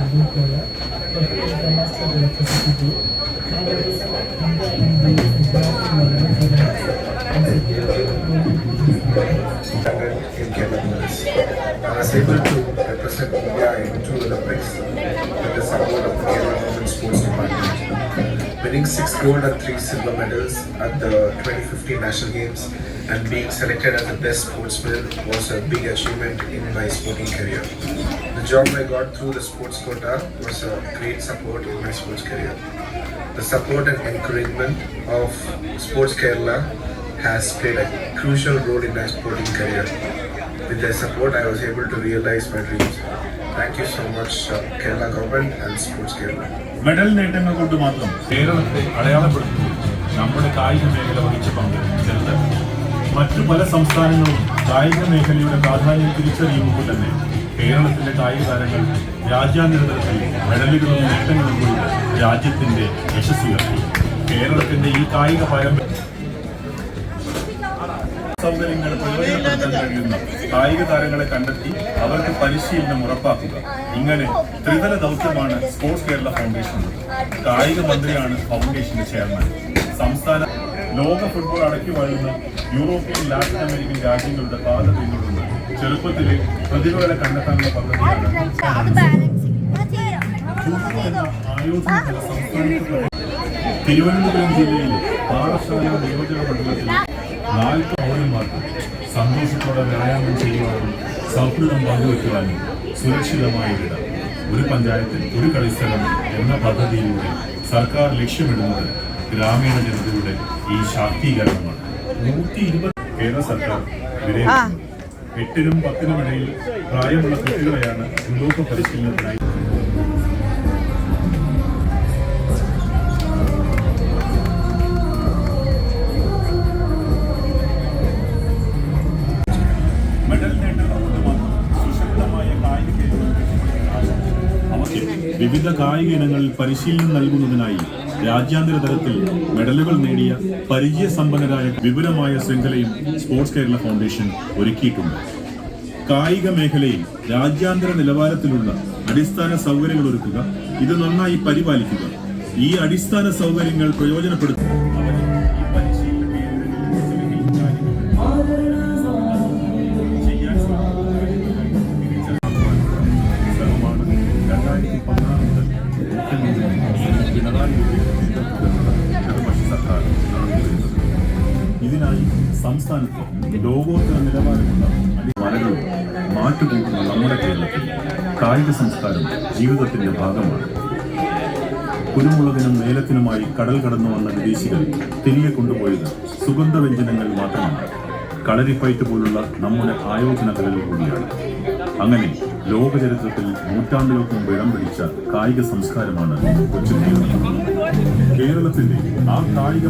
was able to represent India into the Olympics with the support of Kerala Government Sports Department, winning 6 gold and 3 silver medals at the 2015 National Games and being selected as the best sportsman was a big achievement in my sporting career. The job I got through the sports quota was a great support in my sports career. The support and encouragement of Sports Kerala has played a crucial role in my sporting career. With their support, I was able to realize my dreams. Thank you so much, Kerala Government and Sports Kerala. Medal നേട്ടങ്ങൾ കൊണ്ട് മാത്രം കേരളത്തെ അടയാളപ്പെടുത്തുന്നു നമ്മുടെ കായിക മേഖല വഹിച്ച പങ്ക് ചെറുതല്ല. മറ്റു പല സംസ്ഥാനങ്ങളും കായിക മേഖലയുടെ പ്രാധാന്യം തിരിച്ചറിയുമ്പോൾ തന്നെ കേരളത്തിലെ കായിക താരങ്ങൾ രാജ്യാന്തര തലത്തിൽ മെഡലുകളും നേട്ടങ്ങളും കൂടി രാജ്യത്തിന്റെ യശസ്സുയർത്തി. കേരളത്തിന്റെ ഈ കായിക പാരമ്പര്യം സൗകര്യങ്ങൾ പ്രയോജനപ്പെടുത്താൻ കഴിയുന്ന കായിക താരങ്ങളെ കണ്ടെത്തി അവർക്ക് പരിശീലനം ഉറപ്പാക്കുക. ഇങ്ങനെ ത്രിതല ദൗത്യമാണ് സ്പോർട്സ് കേരള ഫൗണ്ടേഷൻ. കായിക മന്ത്രിയാണ് ഫൗണ്ടേഷന്റെ ചെയർമാൻ. സംസ്ഥാന ലോക ഫുട്ബോൾ അടക്കി വാഴുന്ന യൂറോപ്യൻ ലാറ്റിൻ അമേരിക്കൻ രാജ്യങ്ങളുടെ പാത പിന്തുടർന്ന് ചെറുപ്പത്തിലെ പ്രതിഭകളെ കണ്ടെത്താനുള്ള പദ്ധതിയാണ് ആയോധന സംസ്ഥാനത്ത്. തിരുവനന്തപുരം ജില്ലയിലെ പാഠശാല നിയോജക മണ്ഡലത്തിൽ 4 പൗരന്മാർക്ക് സന്തോഷത്തോടെ വ്യായാമം ചെയ്യുവാനും സൗഹൃദം പങ്കുവയ്ക്കുവാനും സുരക്ഷിതമായ ഇടം, ഒരു പഞ്ചായത്തിൽ ഒരു കളിസ്ഥലം എന്ന പദ്ധതിയിലൂടെ സർക്കാർ ലക്ഷ്യമിടുന്നത് ഗ്രാമീണ ജനതയുടെ ഈ ശാക്തീകരണമാണ്. 120 കേരള സർക്കാർ വിലയിരുത്തുന്നത് 8-നും 10-നും ഇടയിൽ പ്രായമുള്ള കുട്ടികളെയാണ് ഭൂലോക പരിശീലനത്തിനായി. വിവിധ കായിക ഇനങ്ങളിൽ പരിശീലനം നൽകുന്നതിനായി രാജ്യാന്തര തലത്തിൽ മെഡലുകൾ നേടിയ പരിചയസമ്പന്നരായ വിപുലമായ ശൃംഖലയും സ്പോർട്സ് കേരള ഫൗണ്ടേഷൻ ഒരുക്കിയിട്ടുണ്ട്. കായിക മേഖലയിൽ രാജ്യാന്തര നിലവാരത്തിലുള്ള അടിസ്ഥാന സൗകര്യങ്ങൾ ഒരുക്കുക, ഇത് നന്നായി പരിപാലിക്കുക, ഈ അടിസ്ഥാന സൗകര്യങ്ങൾ പ്രയോജനപ്പെടുത്തുക. ഇതിനായി സംസ്ഥാനത്ത് ലോകോത്തര നിലവാരമുള്ള വരകളും മാറ്റുകൂട്ടുന്ന നമ്മുടെ കേരളത്തിൽ കായിക സംസ്കാരം ജീവിതത്തിന്റെ ഭാഗമാണ്. കുരുമുളകിനും ഏലത്തിനുമായി കടൽ കടന്നു വന്ന വിദേശികൾ തിരികെ കൊണ്ടുപോയത് സുഗന്ധവ്യഞ്ജനങ്ങൾ മാത്രമാണ്. കളരിപ്പയറ്റ് പോലുള്ള നമ്മുടെ ആയോധന കലകൾ കൂടിയാണ്. അങ്ങനെ ലോക ചരിത്രത്തിൽ നൂറ്റാണ്ടുകൾക്ക് മുമ്പ് ഇടം പിടിച്ച കായിക സംസ്കാരമാണ് കൊച്ചു കേരളത്തിന്റെ ആ കായിക